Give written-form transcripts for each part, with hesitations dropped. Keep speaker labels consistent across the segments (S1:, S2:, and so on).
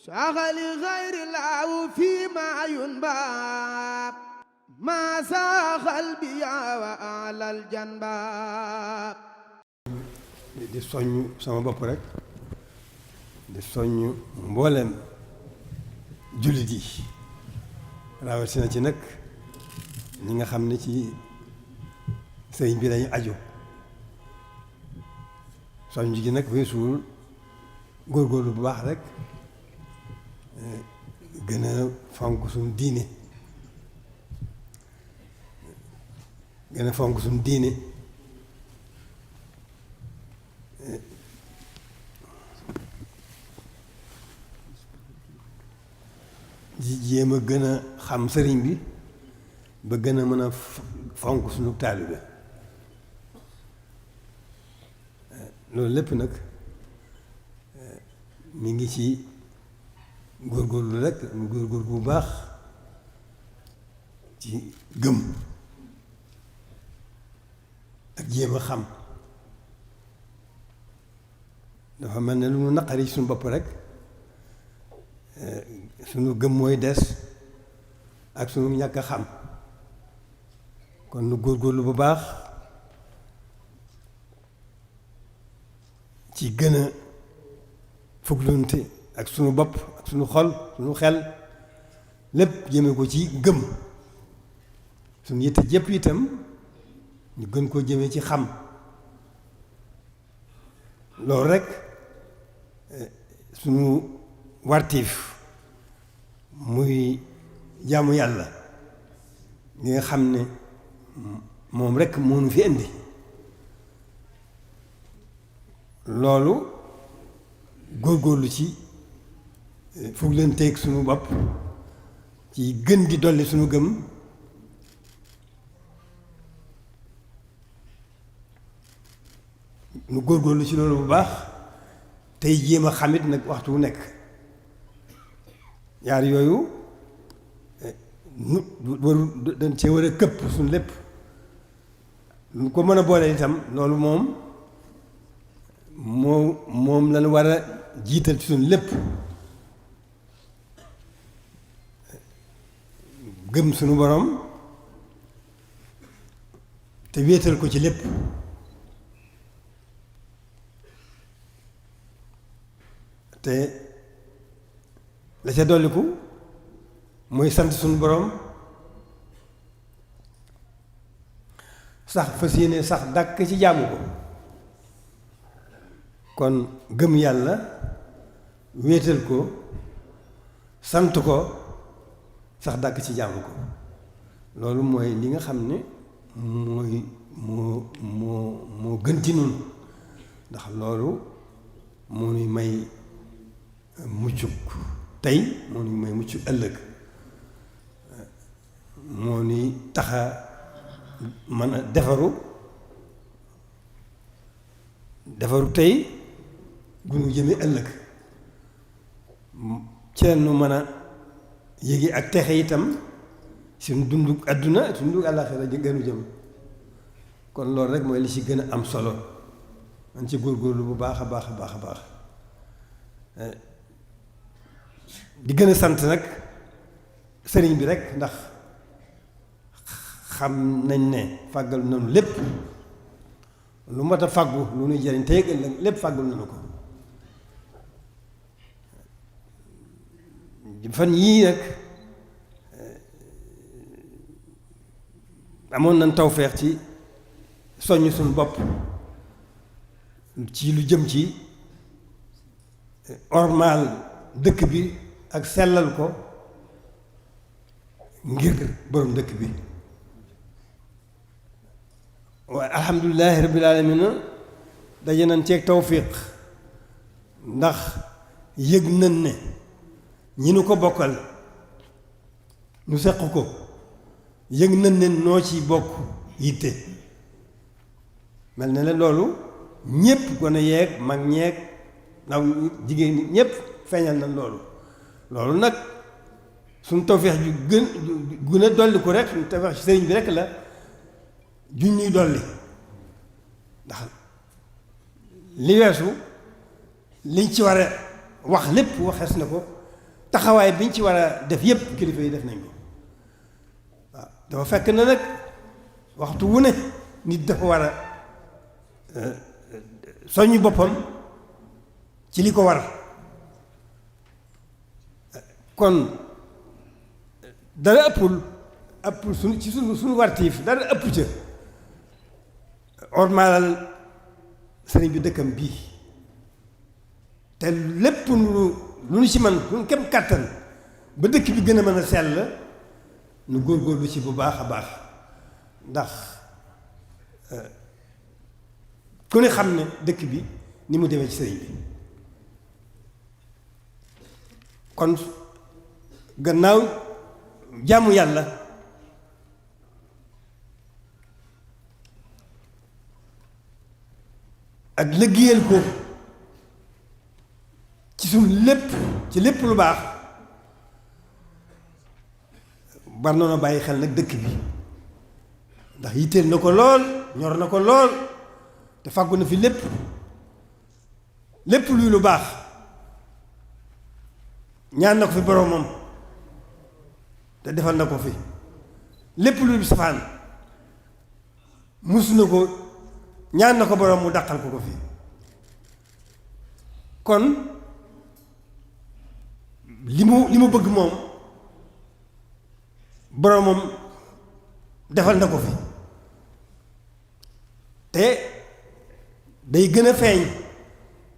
S1: saxali xayri laaw fii maa yunbaab maa saxal bi yaawa alal janbaab
S2: di soññ sama bopp rek di soññ mboolem jullit yi rawatina ci nag ñi nga xam ne ci sëriñ bi lañu aju soññ gi nag weesuwul góorgóorlu bu baax rek gën a fonk suñu diine gën a fonk suñu diine di jéem a gën a xam sëriñ bi ba gën a mën a fonk suñu taalibe loolu lépp nag mi ngi ci góorgóorlu rek mu góorgóorlu bu baax ci gëm ak jéem a xam dafa mel ne lu mu naqari suñu bopp rek suñu gëm mooy des ak suñu ñàkk a xam kon nu góorgóorlu bu baax ci gën a fuglunte ak suñu bopp ak suñu xol suñu xel lépp jëme ko ci gëm suñu yitte jëpp itam ñu gën koo jëme ci xam loolu rek suñu wartiif muy jaamu yàlla li nga xam ne moom rek moo nu fi indi loolu góorgóorlu ci foog leen teeg suñu bopp ci gën di dolli suñu gëm nu góorgóorlu ci loolu bu baax tey jéem a xamit nag waxtu wu nekk ñaar yooyu nu waru dañ cee war a këpp suñu lépp lu ko mën a boole itam loolu moom lañu war a jiital ci suñu lépp gëm suñu borom te wéetal ko ci lépp te la ca dolliku mooy sant suñu borom sax fas yéene sax dàkk ci jaamu ko kon gëm yàlla wéetal ko sant ko sax dàkk ci jaamu ko loolu mooy li nga xam ne moo gën ci nun ndax loolu moo nuy may muccuk tey moo nuy may muccuk ëllëg moo nuy taxa mën a defaru tey gu nu jëme ëllëg ci nu mën a yéegi ak texe itam suñu dunduk àdduna suñu dunduk àllaaxira gënu jëm kon loolu rek mooy li ci gën a am solo man ci góorgóorlu bu baax a baax a baax a baax di gën a sant nag sëriñ bi rek ndax xam nañ ne fàggal nañu lépp lu mat a fàggu lu nuy jëriñ tey ëllëg lépp fàggul nañu ko fan yii nag amoon nañ tawfeex ci soññ suñu bopp ci lu jëm ci ormaal dëkk bi ak sellal ko ngir borom dëkk bi waaye alhamdulilahi rabbil alamina daje nañ ceeg tawfiq ndax yëg nañ ne ñi nu ko bokkal nu seq ko yëg nañ ne noo ci bokk yitte mel na ne loolu ñépp gone yeeg mag ñeeg ndaw jigéen ñi ñépp feeñal nañ loolu nag suñu tawfeex ju gën a dolli ko rek suñu tawfeex ci sëriñ bi rek la juñ ñuy dolli ndax li weesu liñ ci war a wax lépp waxees na ko taxawaay biñ ci war a def yépp kilifa yi def nañ ko waaw dafa fekk na nag waxtu wu ne nit dafa war a soññ boppam ci li ko war kon dara ëpp suñu wartiif dara ëpp ca ormaalal sëriñ bi dëkkam bii te lépp lu ñu ci man lu kem kàttan ba dëkk bi gën a mën a sell nu góorgóorlu ci bu baax a baax ndax ku ne xam ne dëkk bi ni mu demee ci sëriñ bi kon gannaaw jaamu yàlla ak liggéeyal ko ci suñu lépp ci lépp lu baax war na bàyyi xel nag dëkk bi ndax yitteel na ko lool ñor na ko lool te fàggu na fi lépp luy lu baax ñaan na ko fi boroomam te defal na ko fi lépp luy safaan mus na ko ñaan na ko boroom mu dàqal ko fi kon li mu bëgg moom boroomam defal na ko fi te day gën a feeñ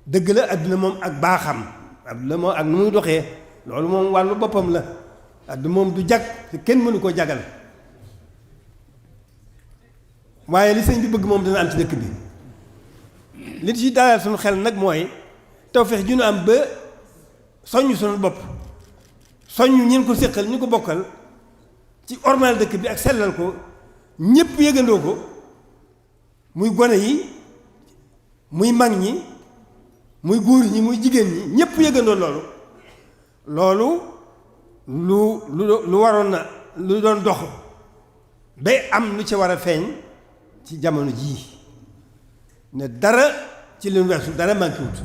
S2: dëgg la àdduna moom ak baaxam àdduna moom ak nu muy doxee loolu moom wàllu boppam la àdduna moom du jag te kenn mënu koo jagal waaye li sëñ bi bëgg moom dana am ci dëkk bi li ci dalal suñu xel nag mooy tawfeex ju ñu am ba soññ suñu bopp soññ ñeen ko séqal ñu ko bokkal ci ormal dëkk bi ak sellal ko ñépp yëgandoo ko muy gone yi muy mag ñi muy góor ñi muy jigéen ñi ñépp yëgandoo loolu lu waroon na lu doon dox ba am lu ci war a feeñ ci jamono jii ne dara ci leen weesu dara manqué wut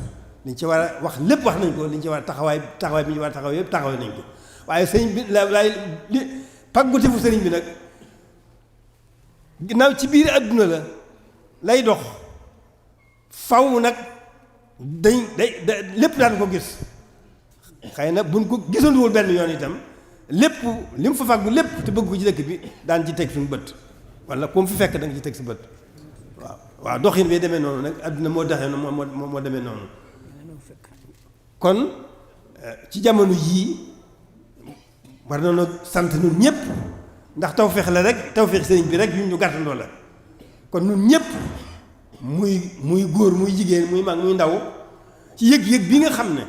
S2: liñ ci war a wax lépp wax nañ ko liñ ci war a taxawaay bi ñu war a taxaw yëpp taxaw nañ ko waaye sëriñ bi li pàggutifu sëriñ bi nag ginnaaw ci biir àdduna la lay dox faw nag day lépp daan ko gis xëy na buñ ko gisanduwul benn yoon itam lépp li mu fa fàggu lépp te bëgg ko ci dëkk bi daan ci teg suñu bët wala ku mu fi fekk da nga ci teg si bët waaw doxin bi demee noonu nag àdduna moo doxee noonu moo demee noonu kon ci jamono yii war na sant ñun ñëpp ndax tawfeex la rek tawfeex sëriñ bi rek yu ñu gàttandoo la kon ñun ñëpp muy góor muy jigéen muy mag muy ndaw ci yëg-yëg bi nga xam ne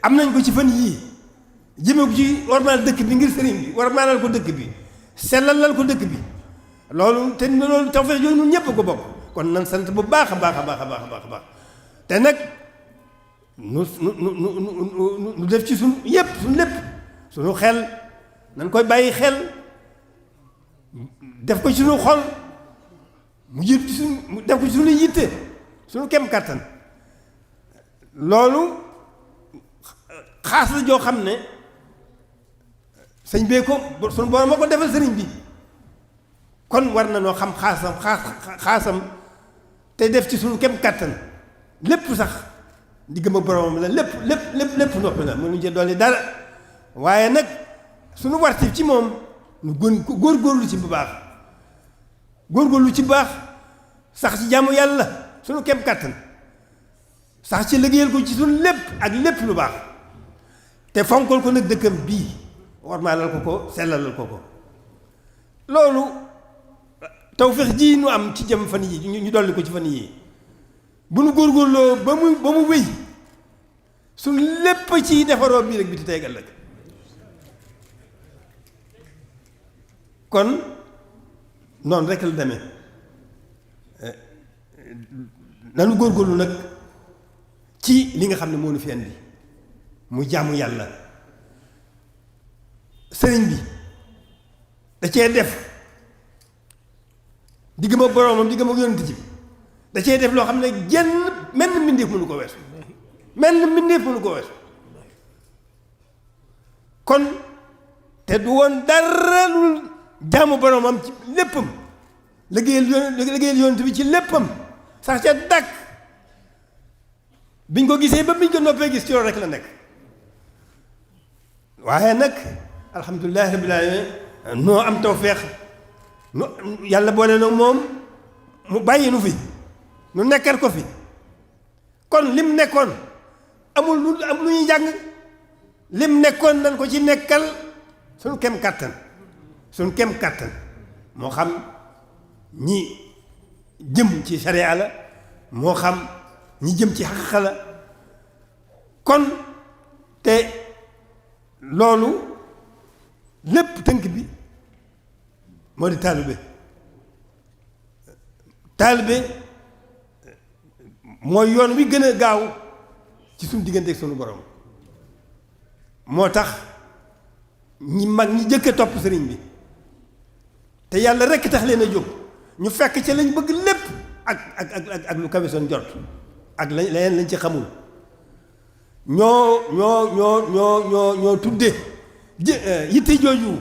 S2: am nañ ko ci fan yii jëme ko ci warmaal dëkk bi ngir sëriñ bi warmaalal ko dëkk bi sellalal ko dëkk bi loolu te loolu tawfeex yooyu ñun ñëpp ko bokk kon nan sant bu baax a baax a baax a baax a baax a baax te nag nu def ci suñu yëpp suñu lépp suñu xel nan koy bàyyi xel def ko ci suñu xol mu jiitu ci suñu def ko ci suñu yitte suñu kem kàttan loolu xaas la joo xam ne sëñ bee ko suñu borom moo ko defal sëriñ bi kon war na noo xam xaasam te def ci suñu kem kàttan lépp sax diggam ak boromam la lépp noppi la mënuñu ci dolli dara waaye nag suñu wartif ci moom nu gën ko góorgóorlu ci bu baax góorgóorlu ci bu baax sax ci jaamu yàlla suñu kem kàttan sax ci liggéeyal ko ci suñu lépp ak lépp lu baax te fonkal ko nag dëkkam bii warmaalal ko sellalal ko loolu tawfeex ji nu am ci jëm fan yi ñu dolli ko ci fan yi bu nu góorgóorloo ba mu wéy su lépp ci defaroo bii rek bi ti tey ëllëg kon noonu rek la demee nanu góorgóorlu nag ci li nga xam ne moo nu fi andi mu jaamu yàlla sëriñ bi da cee def diggam ak boroomam diggam ak yonent ji da cee def loo xam ne genn menn mbindeef mënu ko weesu menn mbindeef mënu ko weesu kon te du woon dara lu jaamu boromam ci léppam liggéeyal yonent bi ci léppam sax ca dàkk biñ ko gisee ba biñ ko noppee gis ci loolu rek la nekk waaye nag alhamdulilahi rabbil alamin noo am tawfeex yàlla boole na moom mu bàyyi nu fi nu nekkal ko fi kon lim nekkoon amul lu ñuy jàng lim nekkoon nañ ko ci nekkal suñ kem kàttan moo xam ñi jëm ci sariya la moo xam ñi jëm ci xaqiqa la kon te loolu lépp tënk bi moo di taalibe mooy yoon wi gën a gaaw ci suñu diggante ak suñu borom moo tax ñi mag ñi jëkk a topp sëriñ bi te yàlla rekk tax leen a jóg ñu fekk ca lañ bëgg lépp ak lu kawe seen jot ak leneen lañ ci xamul ñoo tudde yitte jooju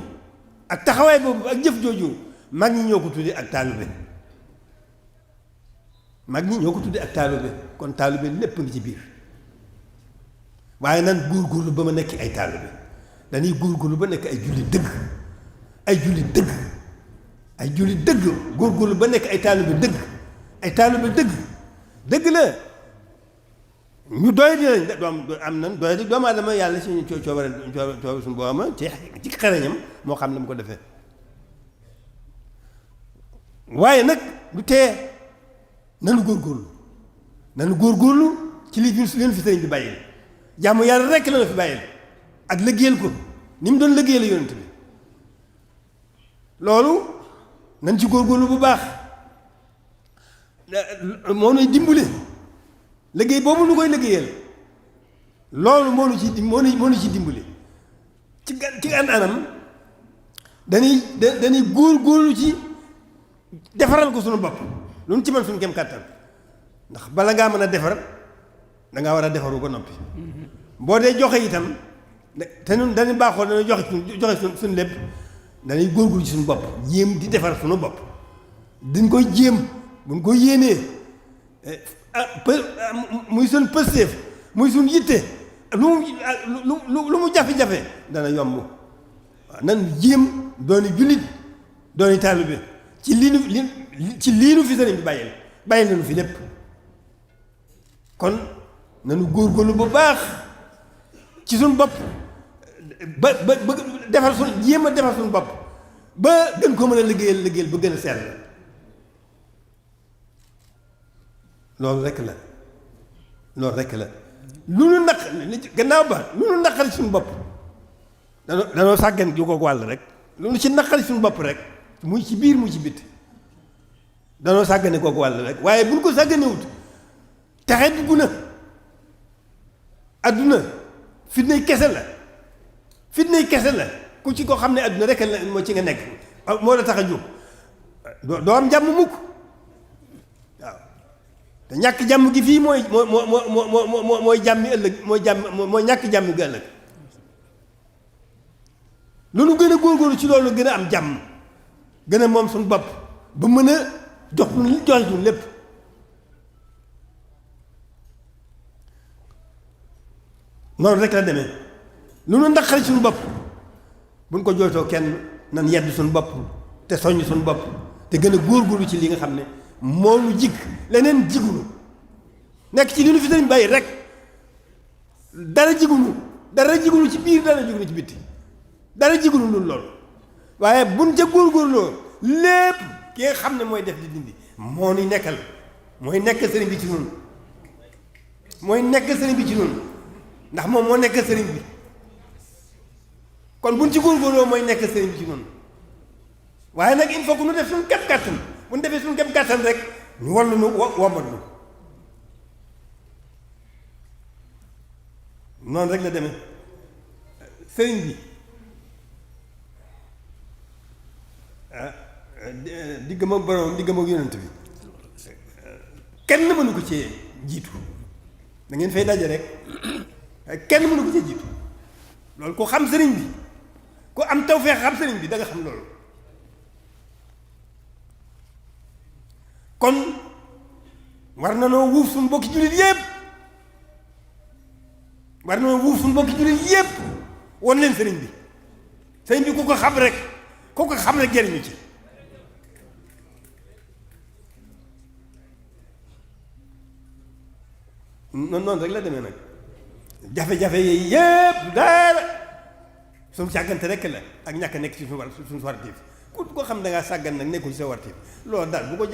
S2: ak taxawaay boobu ak jëf jooju mag ñi ñoo ko tudde ak taalibe kon taalibe lépp ngi ci biir waaye nan góorgóorlu ba ma nekk ay taalibe dañuy góorgóorlu ba nekk ay jullit dëgg góorgóorlu ba nekk ay taalibe dëgg la ñu doy dinañ am nan doy di doomu aadama yàlla suñu coobare suñu booma ci xereñam moo xam ne mu ko defee waaye nag du tee nanu góorgóorlu ci leen fi sëriñ bi bàyyil jàmm yàlla rekk la na fi bàyyil ak liggéeyal ko ni mu doon liggéeyal yonent bi loolu nañ ci góorgóorlu bu baax moo nuy dimbali liggéey boobu nu koy liggéeyal loolu moo nu ci dimbali ci anam dañuy góorgóorlu ci defaral ko suñu bopp lu nu ci mën suñu kem kàttan ndax bala ngaa mën a defar dangaa war a defaru ba noppi boo dee joxe itam te ñun dañuy baaxoo dañuy joxe suñu lépp dañuy góorgóorlu ci suñu bopp jéem di defar suñu bopp diñ koy jéem buñ ko yéenee muy suñ pësteef muy suñ yitte lu mu jafe-jafe dana yomb waaw nan jéem dooni jullit dooni taalibe ci lii nu fi sëriñ bi bàyyil nañu fi lépp kon nanu góorgóorlu bu baax ci suñ bopp ba defar suñ jéem a defar suñ bopp ba gën ko mën a liggéeyal ba gën a sell loolu rekk la lu nu naq gannaaw ba lu nu naqari suñu bopp danoo sàggan ju ko wàll rek lu nu ci naqari suñu bopp rek muy ci biir muy ci bitti danoo sàggane kooku wàll rek waaye buñ ko sàgganewut taxe dugg na adduna fitnay kese la ku ci ko xam ne adduna rek la moo ci nga nekk moo la tax a jóg doo am jàmm mukk waaw te ñàkk jàmm gi fii mooy jàmmi ëllëg mooy ñàkk jàmm gi ëllëg lu nu gën a góorgóorlu ci loolu gën a am jàmm gën a moom suñu bopp ba mën a joxe suñu lépp noonu rek la demee lu nu naqari suñu bopp buñ ko jooytoo kenn nan yedd suñu bopp te soññ suñu bopp te gën a góorgóorlu ci li nga xam ne moo nu jig leneen jigunu nekk ci li nu fi sëriñ bàyyi rek dara jigunu ci biir dara jigunu ci bitti dara jigunu loolu waaye buñ ca góorgóorloo lépp ki nga xam ne mooy def di dindi moo ni nekkal mooy nekk sëriñ bi ci noonu ndax moom moo nekk sëriñ bi kon buñ ci góorgóorloo mooy nekk sëriñ bi ci noonu waaye nag il faut que nu def suñu kem kàttan bu ñu defee suñu kem kàttan rek ñu wallu nu womat nu noonu rek la demee sëriñ bi diggam ak borom diggam ak yonent bi kenn mënu ko ci jiitu da ngeen fay daje rek kenn mënu ko ci jiitu loolu ku xam sëriñ bi ku am tawfeex xam sëriñ bi da nga xam loolu. kon war na noo wuuf suñu bokki jullit yépp war na noo wuuf suñu bokki jullit yépp won leen sëriñ bi ku ko xam rek jëriñu ci. noonu rek la demee nag jafe-jafe yi yépp daara suñu sàggante rek la ak ñàkk nekk ci suñu wartiif ku ko xam da ngaa sàggan nag nekkul ci sa wartiif loolu daal bu ko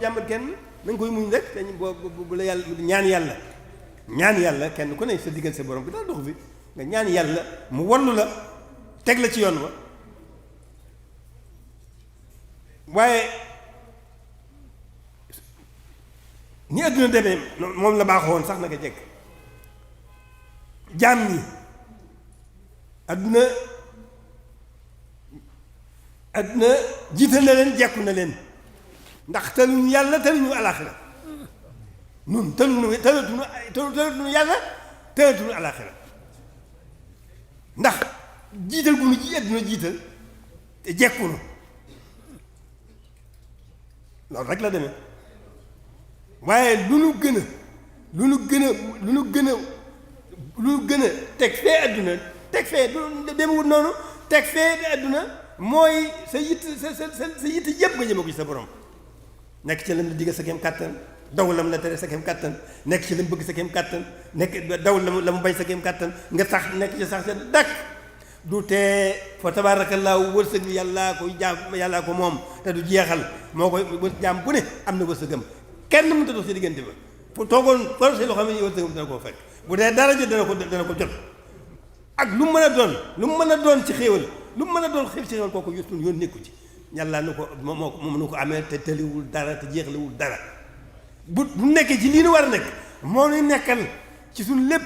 S2: jàmbat kenn nañ koy muñ rek te bu la yàlla ñaan yàlla kenn ku ne sa diggante sa borom bi daal doxu fi nga ñaan yàlla mu wallu la teg la ci yoon wa waaye ni adduna demee moom la baaxoon sax naka jekk jaam ñi adduna jiital na leen jekku na leen ndax tëluñu yàlla tëluñu alaxira nun tëluñu yàlla tëluñu alaxira ndax jiital gu nu ji adduna jiital te jekku na loolu rek la demee waaye lu nu gën a teg fee adduna teg fee demewut noonu teg fee adduna mooy sa yitt sa yitt yëpp nga jëme ko ci sa borom nekk ci lam la diggal sa kem kàttan daw lam la tere sa kem kàttan nekk ci lam bëgg sa kem kàttan nekk daw la mu bañ sa kem kàttan nga sax nekk ci sax sa dakk du tee fa tabaarakallaahu wërsëg bi yàllaa ko moom te du jeexal moo koy jaam bu ne am na wërsëgam kenn mënut a dox si diggante ba fu toogoon projet loo xam ne wërsëgam dana koo fekk bu dee dara jot dana ko jot ak lu mu mën a doon ci xéewal lu mu mën a doon xew ci xéewal kooku yottul yoon nekku ci yàlla nu ko moom nu ko amee te tëliwul dara te jeexlewul dara bu nekkee ci lii nu war a nekk moo nuy nekkal ci suñ lépp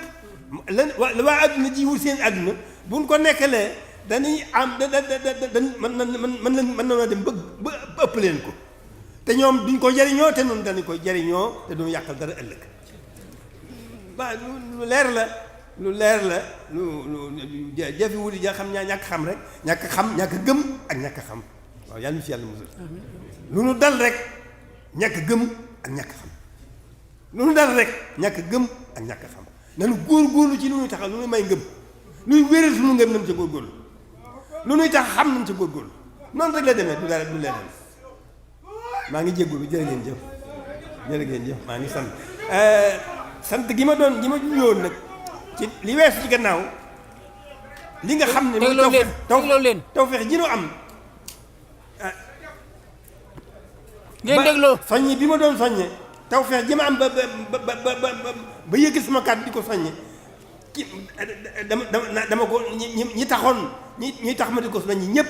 S2: waa adduna ji wut seen adduna buñ ko nekkalee dañuy am mën na dem ba ëpp leen ko te ñoom duñ ko jariñoo te noonu dañu koy jariñoo te duñu yàqal dara ëllëg waaw lu leer la lu jafe wut ja xam ñàkk xam rek ñàkk gëm ak ñàkk xam waaw yàlla ñu ci yàlla musul lu nu dal rek ñàkk gëm ak ñàkk xam lu nu dal rek ñàkk gëm ak ñàkk xam nanu góorgóorlu ci lu nuy taxal lu nuy may ngëm luy wéral suñu ngëm nam ca góorgóorlu lu nuy tax xam nam ca góorgóorlu noonu rek la demee du dara du leneen maa ngi jéggulu jërë ngeen jëf maa ngi sant gi ma ñëwoon nag ci li weesu ci gannaaw li nga xam ne tawfeex ji nu am
S3: ngeen dégloo
S2: soññi bi ma doon soññe tawfeex ji ma am ba yëg sama kàddu di ko soññe ci dama ko ñi taxoon ñi tax ma di ko soññi ñëpp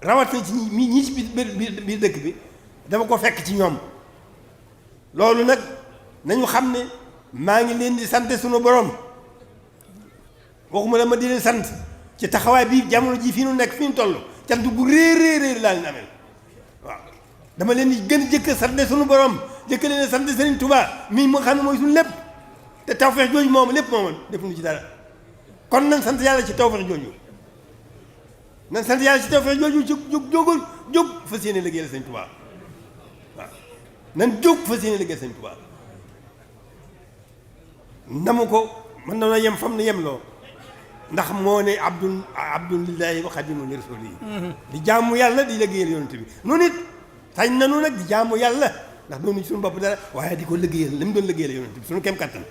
S2: rawat na ci ñi ci biir dëkk bi dama ko fekk ci ñoom loolu nag nañu xam ne maa ngi leen di sant sunu borom waxuma la ma di leen sant ci taxawaay bii jamono ji fii nu nekk fii nu toll cant bu réer laa leen amee waaw dama leen di gën jëkk sant sunu borom jëkk leen sant Serigne Touba mii mu xam ne mooy suñu lépp te tawfeex jooju moom lépp moomal defuñu ci dara kon nañ sant yàlla ci tawfeex jooju nañ sant yàlla ci tawfeex jooju jóg fas yéene liggéeyal Serigne Touba waaw nan jóg fas yéene liggéeyal Serigne Touba namu ko mën na yem fam na yem loo ndax moo ne abdun lillahi wa xadimun li rasulihi di jaamu yàlla di liggéeyal yonent bi noonu it sañ nanu nag di jaamu yàlla ndax doonu suñu bopp dara waaye di ko liggéeyal li mu doon liggéeyal yonent bi suñu kem kattan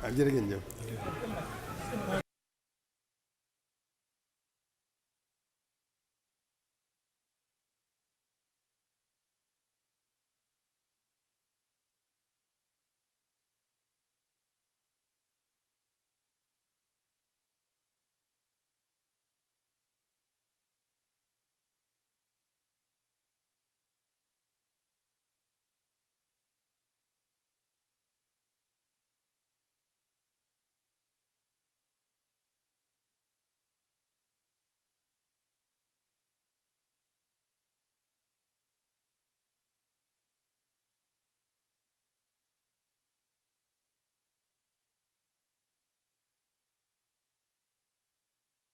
S2: waaw jërë ngeen jëf